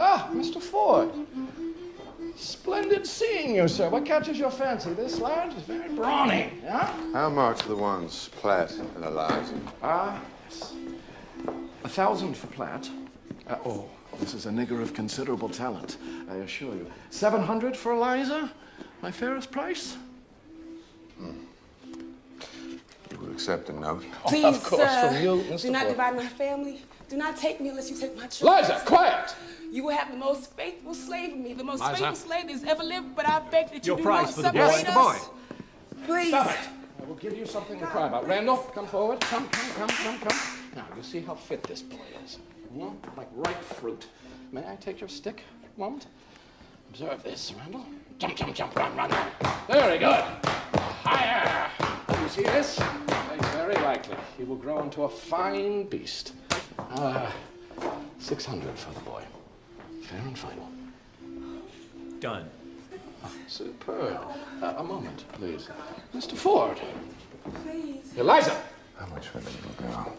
Ah, Mr. Ford. Splendid seeing you, sir. What catches your fancy? This lad is very brawny, yeah? How much are the ones, Platt and Eliza? Yes. 1,000 for Platt. This is a nigger of considerable talent, I assure you. 700 for Eliza? My fairest price? You will accept a note? Please, of course, sir, from you, Mr. do not Ford. divide my family. Do not take me unless you take my children. Eliza, quiet! You will have the most faithful slave of me, the most Liza. faithful slave that's ever lived, but I beg that you Your do price not for the boy. separate Yes, the boy. us. Please. Stop it. I will give you something to cry about. Randall, come forward. Come. Now, you see how fit this boy is. Like ripe fruit. May I take your stick a moment? Observe this, Randall. Jump, run. Very good. Higher. You see this? Very likely. He will grow into a fine beast. 600 for the boy. Fair and final. Done. Superb. A moment, please. Mr. Ford. Please. Eliza. How much for the little girl?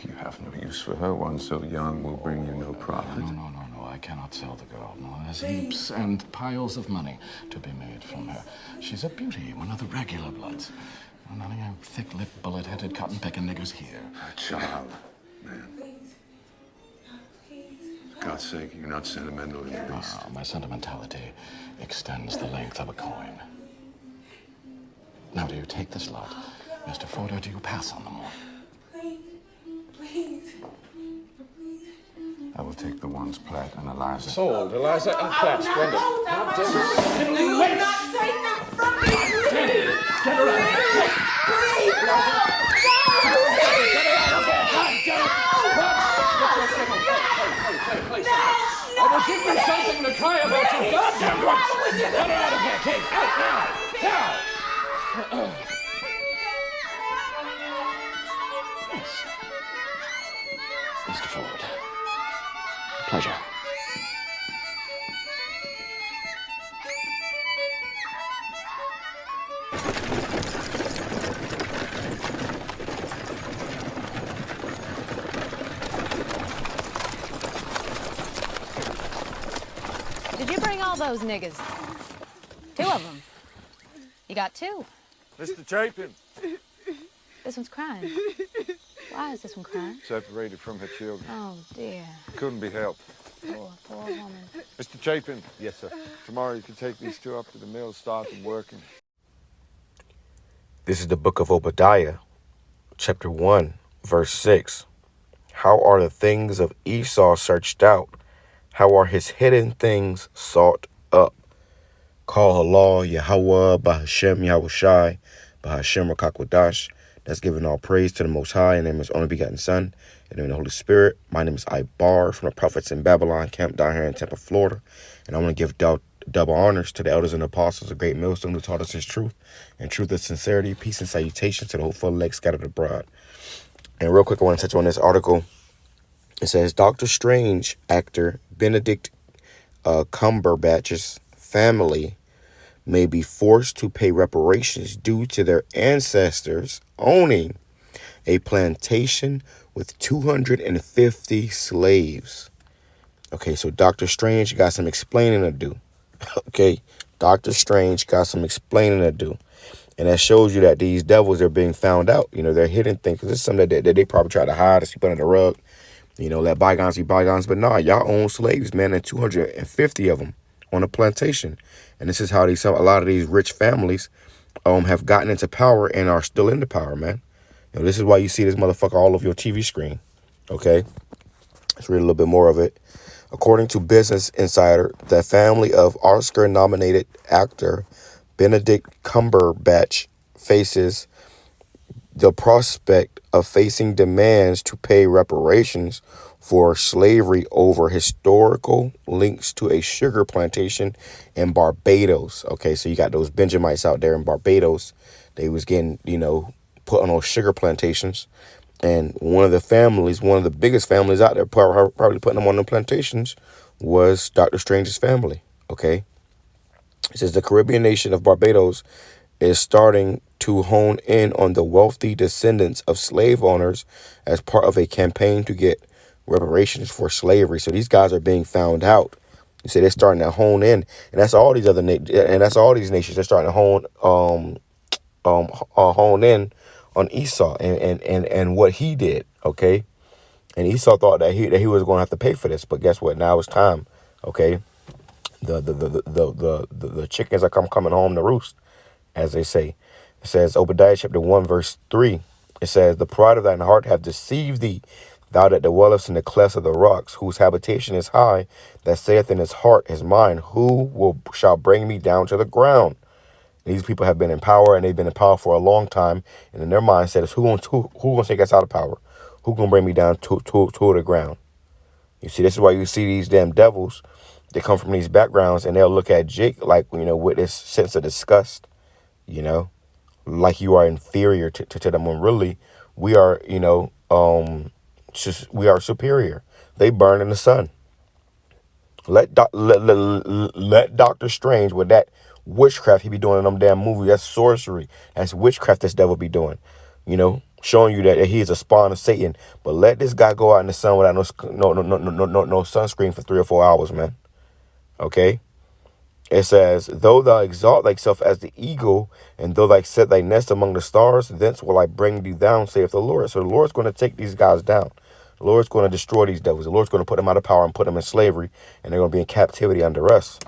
You have no use for her. One so young will bring you no profit. No. I cannot sell the girl. No, there's heaps and piles of money to be made from her. She's a beauty, one of the regular bloods. None of your thick-lipped, bullet-headed, cotton-picking niggers here. A child, man. For God's sake, you're not sentimental in the least. My sentimentality extends the length of a coin. Now, do you take this lot, Mr. Ford, or do you pass on them all? Please. I will take the ones, Platt and Eliza. Sold, Eliza and Platt. Splendid. How dare You will not take that from me. Get her out of here. Please. Get her out. Please. I will give you something to cry about, you goddamn once. Get her out of here, Kate. Out now. Yes. Mr. Ford. Pleasure. Did you bring all those niggas? 2 of them. You got 2. Mr. Chapin. This one's crying. Why is this one crying? Separated from her children. Oh, dear. Couldn't be helped. Poor woman. Mr. Chapin. Yes, sir. Tomorrow you can take these 2 up to the mill, start them working. This is the book of Obadiah, chapter 1, verse 6. How are the things of Esau searched out? How are his hidden things sought up? Call HALAL, YAHAWAH, BAHASHAM, YAHAWASHI, BAHASHAM, QADASH. That's giving all praise to the Most High. In the name of His only begotten Son, in the name of the Holy Spirit. My name is Ibar from the prophets in Babylon, camped down here in Tampa, Florida. And I want to give double honors to the elders and apostles of Great Millstone who taught us His truth and truth of sincerity, peace and salutation to the whole full elect scattered abroad. And real quick, I want to touch on this article. It says, Dr. Strange actor Benedict Cumberbatch's family may be forced to pay reparations due to their ancestors owning a plantation with 250 slaves. Okay, so Dr. Strange got some explaining to do. Okay, Dr. Strange got some explaining to do. And that shows you that these devils are being found out. You know, they're hidden things. Because it's something that they probably try to hide or sweep under the rug. You know, let bygones be bygones. But nah, y'all own slaves, man, and 250 of them on a plantation. And this is how a lot of these rich families have gotten into power and are still in the power, man. You know, this is why you see this motherfucker all over your TV screen. Okay? Let's read a little bit more of it. According to Business Insider, the family of Oscar-nominated actor Benedict Cumberbatch faces the prospect of facing demands to pay reparations for slavery over historical links to a sugar plantation in Barbados. Okay, so you got those Benjamites out there in Barbados. They was getting, put on those sugar plantations. And one of the biggest families out there, probably putting them on the plantations, was Dr. Strange's family. Okay. It says the Caribbean nation of Barbados is starting to hone in on the wealthy descendants of slave owners as part of a campaign to get reparations for slavery. So these guys are being found out. You see, they're starting to hone in, and that's all these other and that's all these nations. They're starting to hone in on Esau and what he did. Okay, and Esau thought that he was going to have to pay for this, but guess what? Now it's time. Okay, the chickens are coming home to roost, as they say. It says Obadiah chapter 1 verse 3. It says, the pride of thine heart hath deceived thee, thou that dwellest in the clefts of the rocks, whose habitation is high, that saith in his heart, his mind, shall bring me down to the ground? These people have been in power, and they've been in power for a long time, and in their mindset is who gonna take us out of power? Who gonna bring me down to the ground? You see, this is why you see these damn devils. They come from these backgrounds, and they'll look at Jake like, with this sense of disgust, like you are inferior to them, when really we are, we are superior. They burn in the sun. Let Doctor Strange with that witchcraft he be doing in them damn movies. That's sorcery. That's witchcraft this devil be doing. Showing you that he is a spawn of Satan. But let this guy go out in the sun without no sunscreen for 3 or 4 hours, man. Okay. It says, though thou exalt thyself as the eagle, and though thou set thy nest among the stars, thence will I bring thee down, saith the Lord. So the Lord's going to take these guys down. The Lord's going to destroy these devils. The Lord's going to put them out of power and put them in slavery, and they're going to be in captivity under us.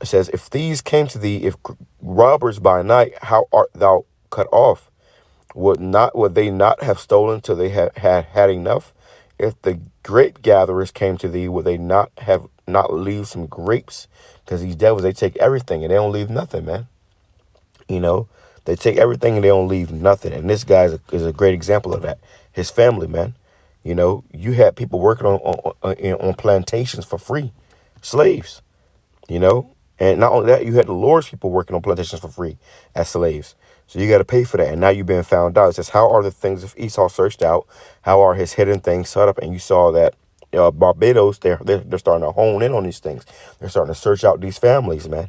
It says, if these came to thee, if robbers by night, how art thou cut off? Would they not have stolen till they had enough? If the grape gatherers came to thee, would they not leave some grapes? Because these devils, they take everything and they don't leave nothing, man. They take everything and they don't leave nothing. And this guy is a great example of that. His family, man. You had people working on plantations for free, slaves. And not only that, you had the Lord's people working on plantations for free as slaves. So you got to pay for that. And now you've been found out. It says, how are the things of Esau searched out? How are his hidden things set up? And you saw that Barbados, they're starting to hone in on these things. They're starting to search out these families, man.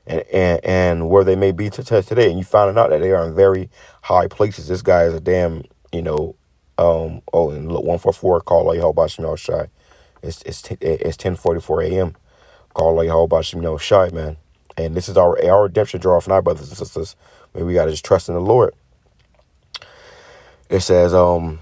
And where they may be today. And you found out that they are in very high places. This guy is a damn, and look, 144, call YAHAWASHI. It's 10:44 a.m. Call YAHAWASHI, man. And this is our redemption draw from our brothers and sisters. Maybe we got to just trust in the Lord. It says,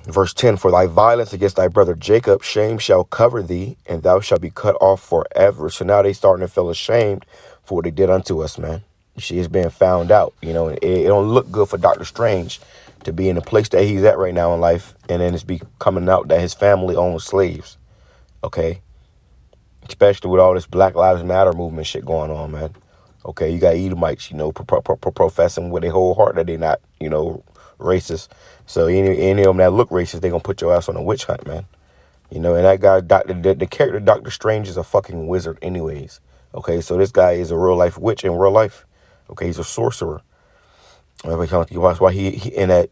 verse 10, for thy violence against thy brother Jacob, shame shall cover thee, and thou shalt be cut off forever. So now they starting to feel ashamed for what they did unto us, man. She is being found out, and it don't look good for Dr. Strange to be in the place that he's at right now in life, and then it's be coming out that his family owns slaves, okay? Especially with all this Black Lives Matter movement shit going on, man. Okay, you got Edomites, professing with their whole heart that they're not, racist. So any of them that look racist, they're going to put your ass on a witch hunt, man. And that guy, the character Dr. Strange is a fucking wizard anyways. Okay, so this guy is a real life witch in real life. Okay, he's a sorcerer. That's why he in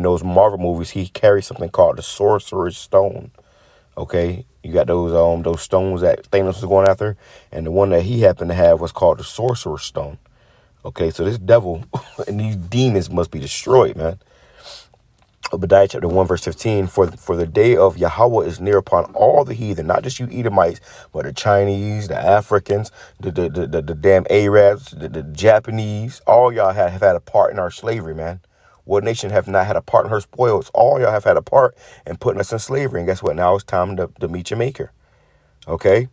those Marvel movies, he carries something called the Sorcerer's Stone. Okay, you got those stones that Thanos was going after, and the one that he happened to have was called the Sorcerer's Stone. Okay, so this devil and these demons must be destroyed, man. Obadiah chapter 1 verse 15, for the day of Yahawah is near upon all the heathen, not just you Edomites, but the Chinese, the Africans, the damn Arabs, the Japanese. All y'all have had a part in our slavery, man. What nation have not had a part in her spoils? All y'all have had a part in putting us in slavery. And guess what? Now it's time to meet your maker. Okay?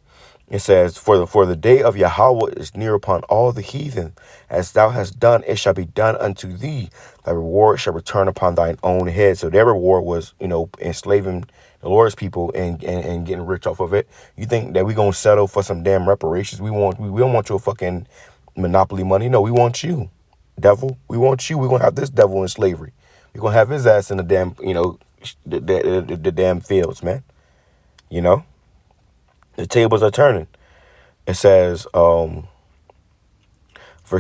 It says, for the day of Yahawah is near upon all the heathen. As thou hast done, it shall be done unto thee. Thy reward shall return upon thine own head. So their reward was, enslaving the Lord's people and getting rich off of it. You think that we going to settle for some damn reparations? We don't want your fucking monopoly money. No, we want you, devil. We want you. We're going to have this devil in slavery. We're going to have his ass in the damn, the damn fields, man. The tables are turning. It says, verse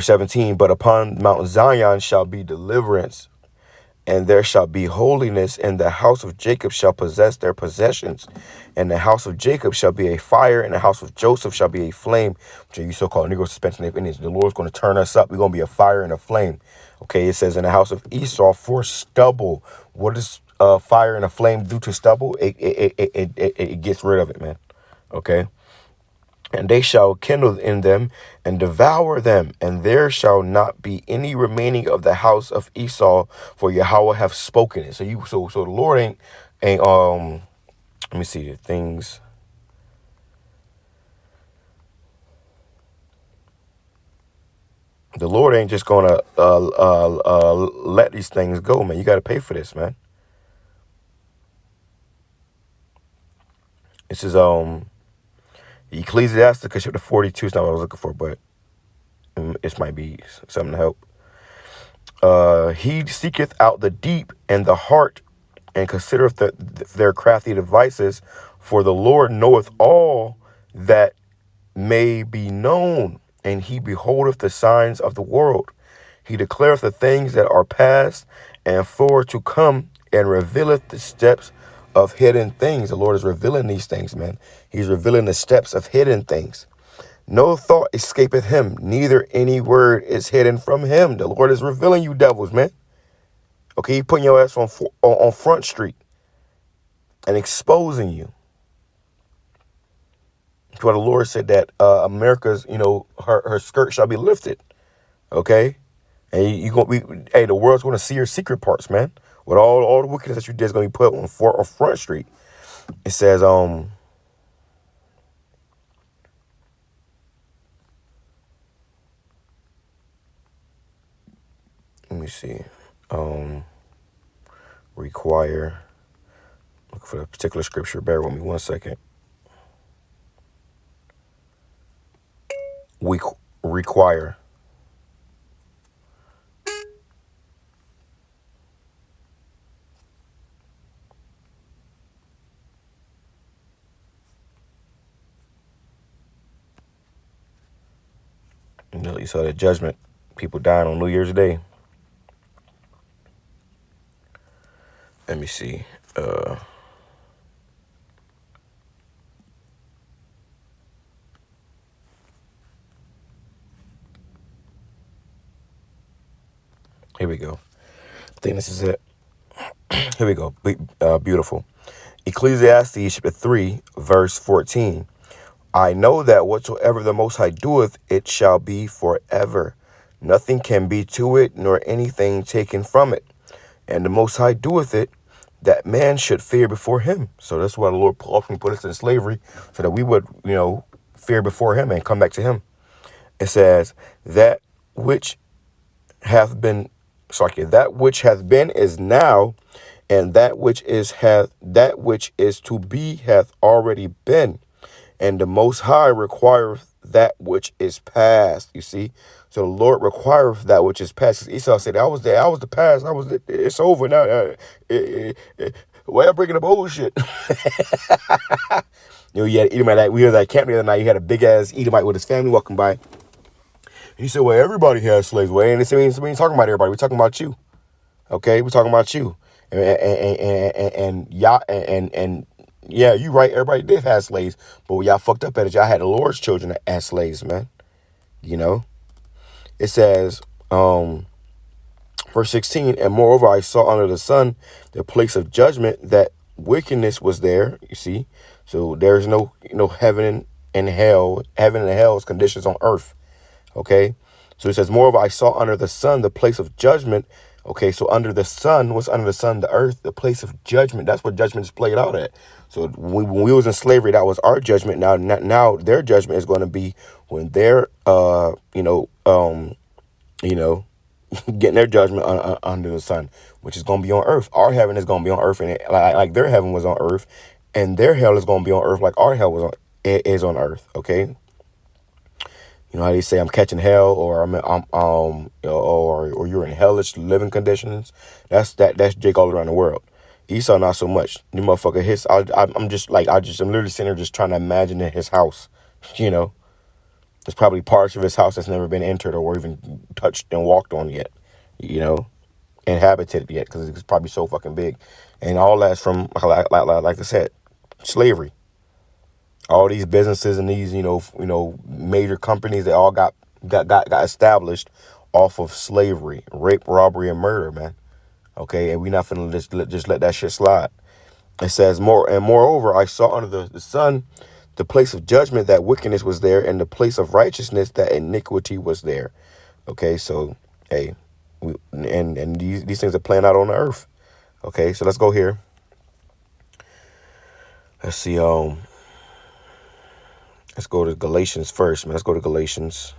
17, but upon Mount Zion shall be deliverance, and there shall be holiness, and the house of Jacob shall possess their possessions, and the house of Jacob shall be a fire, and the house of Joseph shall be a flame, which are you so-called Negro suspension of Indians. The Lord's going to turn us up. We're going to be a fire and a flame. Okay, it says in the house of Esau for stubble. What is fire and a flame due to stubble, it gets rid of it, man. Okay. And they shall kindle in them and devour them, and there shall not be any remaining of the house of Esau, for Yahweh have spoken it. So the Lord ain't let me see the things. The Lord ain't just gonna let these things go, man. You got to pay for this, man. This is Ecclesiasticus chapter 42 is not what I was looking for, but this might be something to help. He seeketh out the deep and the heart, and considereth their crafty devices. For the Lord knoweth all that may be known, and he beholdeth the signs of the world. He declareth the things that are past and for to come, and revealeth the steps of hidden things. The Lord is revealing these things, man. He's revealing the steps of hidden things. No thought escapeth him, neither any word is hidden from him. The Lord is revealing you devils, man. Okay, he putting your ass on Front Street and exposing you. That's why the Lord said that America's, her skirt shall be lifted. Okay, and the world's going to see your secret parts, man. With all the wickedness that you did is going to be put on Front Street. It says, let me see, require. Look for a particular scripture. Bear with me 1 second. We require. You saw that judgment. People dying on New Year's Day. Let me see. Here we go. I think this is it. Here we go. Beautiful. Ecclesiastes chapter 3, verse 14. I know that whatsoever the Most High doeth, it shall be forever. Nothing can be to it, nor anything taken from it. And the Most High doeth it, that man should fear before him. So that's why the Lord often put us in slavery, so that we would, fear before him and come back to him. It says, that which hath been is now, and that which is to be hath already been. And the Most High requireth that which is past. You see, so the Lord requireth that which is past. Esau said, "I was there. I was the past. It's over now. Why y'all bringing up old shit?" You had Edomite. We were at camp the other night. You had a big ass Edomite with his family walking by. He said, "Well, everybody has slaves." Well, and we ain't talking about everybody. We're talking about you. Okay, we're talking about you. And yeah, you right. Everybody did have slaves, but when y'all fucked up at it, y'all had the Lord's children as slaves, man. It says, verse 16, and moreover, I saw under the sun the place of judgment, that wickedness was there. You see, so there's no heaven and hell. Heaven and hell's conditions on earth. Okay, so it says, moreover, I saw under the sun the place of judgment. Okay, so under the sun, what's under the sun? The earth, the place of judgment. That's what judgment is played out at. So when we was in slavery, that was our judgment. Now their judgment is going to be when they're, getting their judgment under the sun, which is going to be on earth. Our heaven is going to be on earth, and like their heaven was on earth, and their hell is going to be on earth, like our hell is on earth. Okay. You know how they say I'm catching hell, or or you're in hellish living conditions. That's Jake all around the world. Esau not so much. The motherfucker, I'm literally sitting here just trying to imagine his house. There's probably parts of his house that's never been entered or even touched and walked on yet. Inhabited yet, because it's probably so fucking big, and all that's from like I said, slavery. All these businesses and these, major companies, they all got established off of slavery, rape, robbery, and murder, man. Okay, and we're not finna just let that shit slide. It says, moreover, I saw under the sun the place of judgment that wickedness was there, and the place of righteousness that iniquity was there. Okay, so hey, and these things are playing out on the earth. Okay, so let's go here. Let's see. Let's go to Galatians first, man. Let's go to Galatians.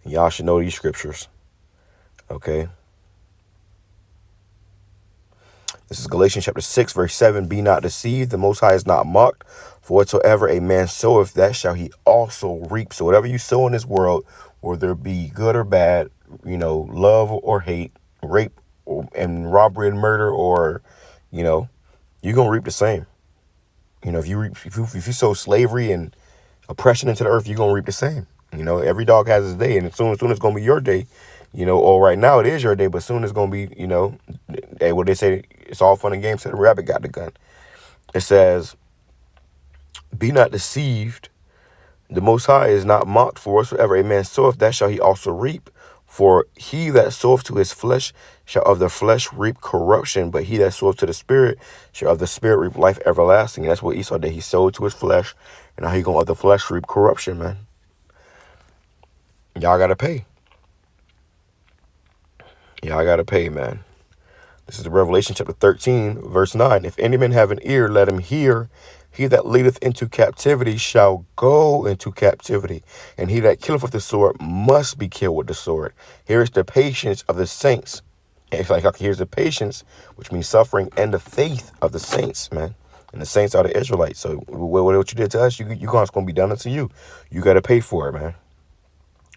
Y'all should know these scriptures. Okay. This is Galatians chapter 6, verse 7. Be not deceived. The Most High is not mocked. For whatsoever a man soweth, that shall he also reap. So whatever you sow in this world, whether it be good or bad, love or hate, rape and robbery and murder, or, you're going to reap the same. If you sow slavery and oppression into the earth, you're going to reap the same. Every dog has his day, and soon it's going to be your day. Or right now it is your day, but soon it's going to be, what they say, it's all fun and games till the rabbit got the gun. It says, be not deceived. The Most High is not mocked. For whatsoever a man soweth, that shall he also reap. For he that soweth to his flesh shall of the flesh reap corruption, but he that soweth to the Spirit shall of the Spirit reap life everlasting. And that's what Esau did. He sowed to his flesh, and now he going of the flesh reap corruption, man. Y'all got to pay. Y'all got to pay, man. This is the Revelation chapter 13, verse 9. If any man have an ear, let him hear. He that leadeth into captivity shall go into captivity, and he that killeth with the sword must be killed with the sword. Here is the patience of the saints. It's like, here's the patience, which means suffering, and the faith of the saints, man. And the saints are the Israelites. So what you did to us, it's going to be done unto you. You got to pay for it, man.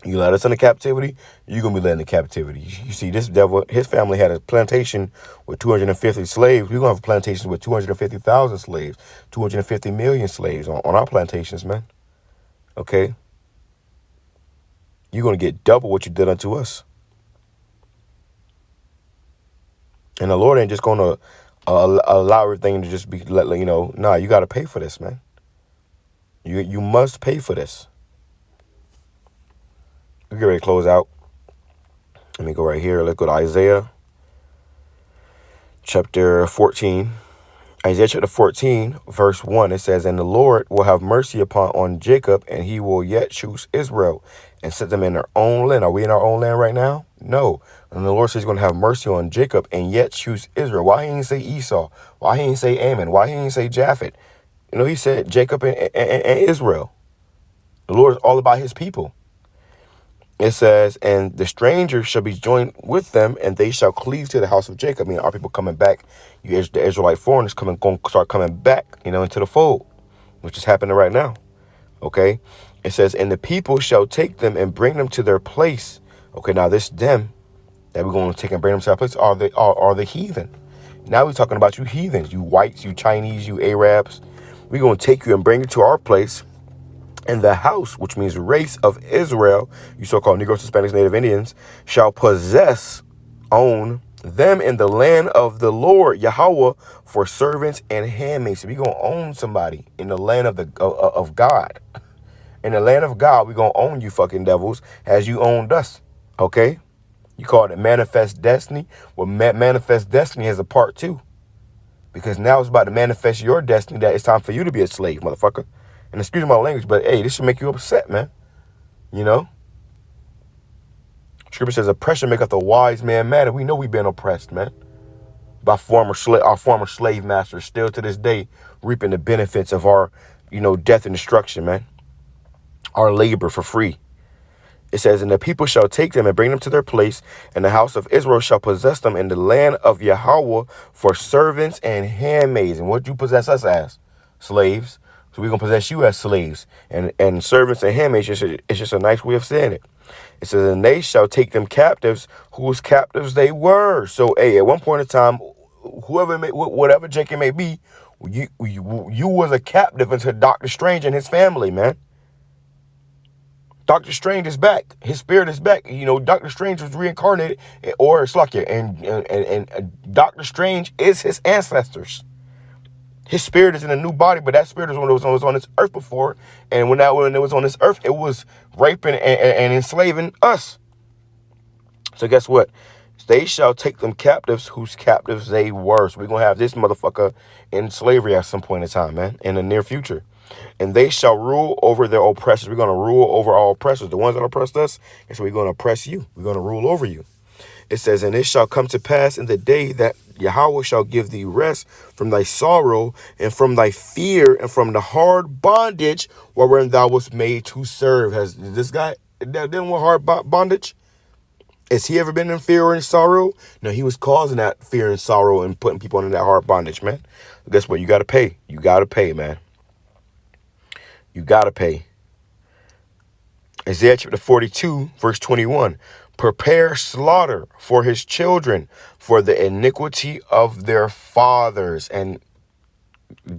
You let us into captivity, you're going to be led into captivity. You see, this devil, his family had a plantation with 250 slaves. We're going to have a plantation with 250,000 slaves, 250 million slaves on our plantations, man. Okay? You're going to get double what you did unto us. And the Lord ain't just going to allow everything to just be, nah, you got to pay for this, man. You must pay for this. We get ready to close out. Let me go right here. Let's go to Isaiah chapter 14. Isaiah chapter 14, verse 1. It says, and the Lord will have mercy on Jacob, and he will yet choose Israel and set them in their own land. Are we in our own land right now? No. And the Lord says he's going to have mercy on Jacob and yet choose Israel. Why he didn't say Esau? Why he didn't say Ammon? Why he didn't say Japhet? He said Jacob and Israel. The Lord is all about his people. It says, and the stranger shall be joined with them, and they shall cleave to the house of Jacob. I mean, our people coming back, the Israelite foreigners going to start coming back, into the fold, which is happening right now. Okay. It says, and the people shall take them and bring them to their place. Okay. Now this them that we're going to take and bring them to our place are the heathen. Now we're talking about you heathens, you whites, you Chinese, you Arabs. We're going to take you and bring you to our place. And the house, which means race of Israel, you so-called Negroes, Hispanics, Native Indians, shall own them in the land of the Lord, YAHAWAH, for servants and handmaids. So we're going to own somebody in the land of God. In the land of God, we're going to own you fucking devils as you owned us, okay? You call it manifest destiny. Well, manifest destiny has a part two. Because now it's about to manifest your destiny that it's time for you to be a slave, motherfucker. And excuse my language, but hey, this should make you upset, man. Scripture says oppression maketh a wise man mad. And we know we've been oppressed, man. By our former slave masters, still to this day, reaping the benefits of our, death and destruction, man. Our labor for free. It says, and the people shall take them and bring them to their place, and the house of Israel shall possess them in the land of YAHAWAH for servants and handmaids. And what do you possess us as? Slaves. So we're going to possess you as slaves and servants and handmaids. It's just a nice way of saying it. It says, and they shall take them captives whose captives they were. So, hey, at one point in time, whatever Jacob may be, you was a captive unto Dr. Strange and his family, man. Dr. Strange is back. His spirit is back. Dr. Strange was reincarnated, or Slakia, and Dr. Strange is his ancestors. His spirit is in a new body, but that spirit was on this earth before. And when it was on this earth, it was raping and enslaving us. So guess what? They shall take them captives whose captives they were. So we're going to have this motherfucker in slavery at some point in time, man, in the near future. And they shall rule over their oppressors. We're going to rule over our oppressors. The ones that oppressed us, and so we're going to oppress you. We're going to rule over you. It says, and it shall come to pass in the day that Yahweh shall give thee rest from thy sorrow and from thy fear and from the hard bondage wherein thou wast made to serve. Has this guy dealing with hard bondage? Has he ever been in fear or in sorrow? No, he was causing that fear and sorrow and putting people under that hard bondage, man. Guess what? You got to pay. You got to pay, man. You got to pay. Isaiah chapter 42, verse 21. Prepare slaughter for his children for the iniquity of their fathers. And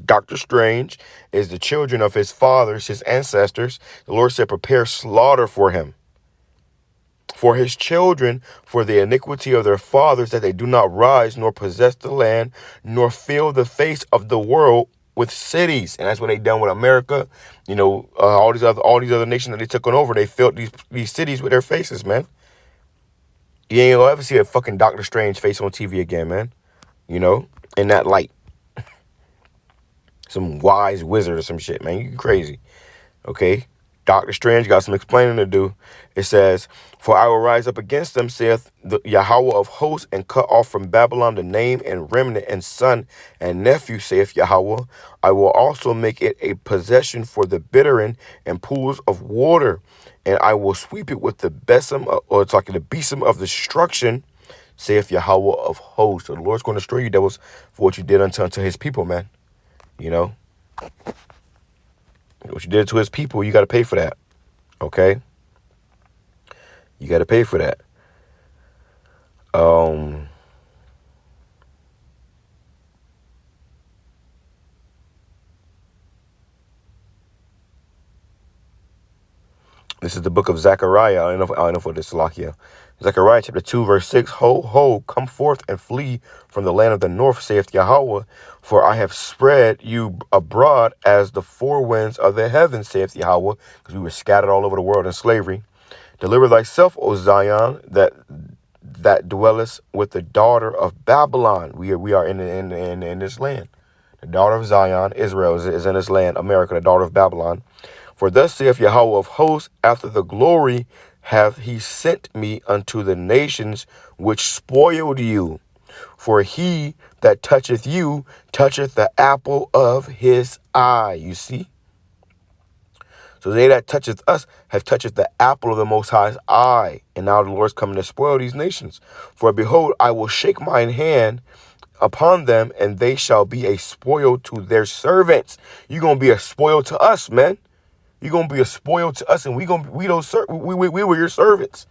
Dr. Strange is the children of his fathers, his ancestors. The Lord said, prepare slaughter for him, for his children, for the iniquity of their fathers, that they do not rise nor possess the land, nor fill the face of the world with cities. And that's what they done with America. You know, all these other nations that they took on over, they filled these cities with their faces, man. You ain't gonna ever see a fucking Doctor Strange face on TV again, man. You know, in that light. Some wise wizard or some shit, man. You crazy. Okay? Doctor Strange got some explaining to do. It says, for I will rise up against them, saith the Yahawah of hosts, and cut off from Babylon the name and remnant and son and nephew, saith Yahawah. I will also make it a possession for the bittern and pools of water, and I will sweep it with the besom, or it's like the besom of destruction, saith Yahawah of hosts. So the Lord's going to destroy you, devils, for what you did unto his people, man. You know? What you did to his people, you got to pay for that. Okay? You got to pay for that. This is the book of Zechariah. I don't know what this is, Salakia. Zechariah chapter 2, verse 6. Ho, ho, come forth and flee from the land of the north, saith Yahawah, for I have spread you abroad as the four winds of the heavens, saith Yahawah, because we were scattered all over the world in slavery. Deliver thyself, O Zion, that dwellest with the daughter of Babylon. We are in this land. The daughter of Zion, Israel, is in this land, America, the daughter of Babylon. For thus saith Yahawah of hosts, after the glory hath he sent me unto the nations which spoiled you. For he that toucheth you toucheth the apple of his eye. You see? So they that toucheth us have touched the apple of the Most High's eye. And now the Lord's coming to spoil these nations. For behold, I will shake mine hand upon them, and they shall be a spoil to their servants. You're going to be a spoil to us, man. You're going to be a spoil to us, and we were your servants.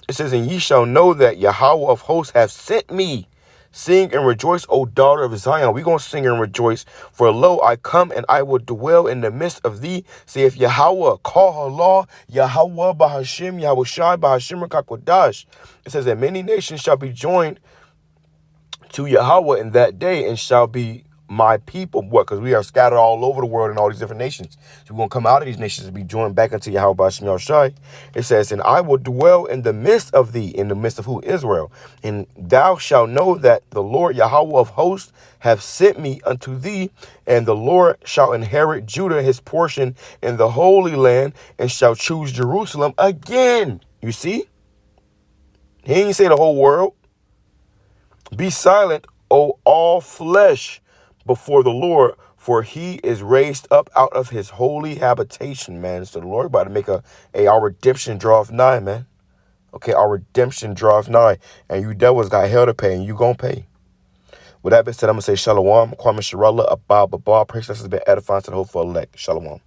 It says, and ye shall know that Yahawah of hosts hath sent me. Sing and rejoice, O daughter of Zion. We're going to sing and rejoice. For lo, I come, and I will dwell in the midst of thee, saith Yahawah. Call HALAL, Yahawah, BAHASHAM, YAHAWASHI, BAHASHAM, QADASH. It says that many nations shall be joined to Yahawah in that day, and shall be my people. What? Because we are scattered all over the world in all these different nations. So we're going to come out of these nations and be joined back into Yahweh BAHASHAM YAHAWASHI. It says, and I will dwell in the midst of thee, in the midst of who? Israel. And thou shalt know that the Lord Yahawah of hosts hath sent me unto thee, and the Lord shall inherit Judah his portion in the Holy Land, and shall choose Jerusalem again. You see? He ain't say the whole world. Be silent, O all flesh, before the Lord, for he is raised up out of his holy habitation, man. So the Lord about to make our redemption draweth nigh, man. Okay, our redemption draweth nigh. And you devils got hell to pay, and you gonna pay. With that being said, I'm gonna say shalom. Kwame Sharala, Abba, Baba. Pray this has been edifying to the whole for elect. Shalom.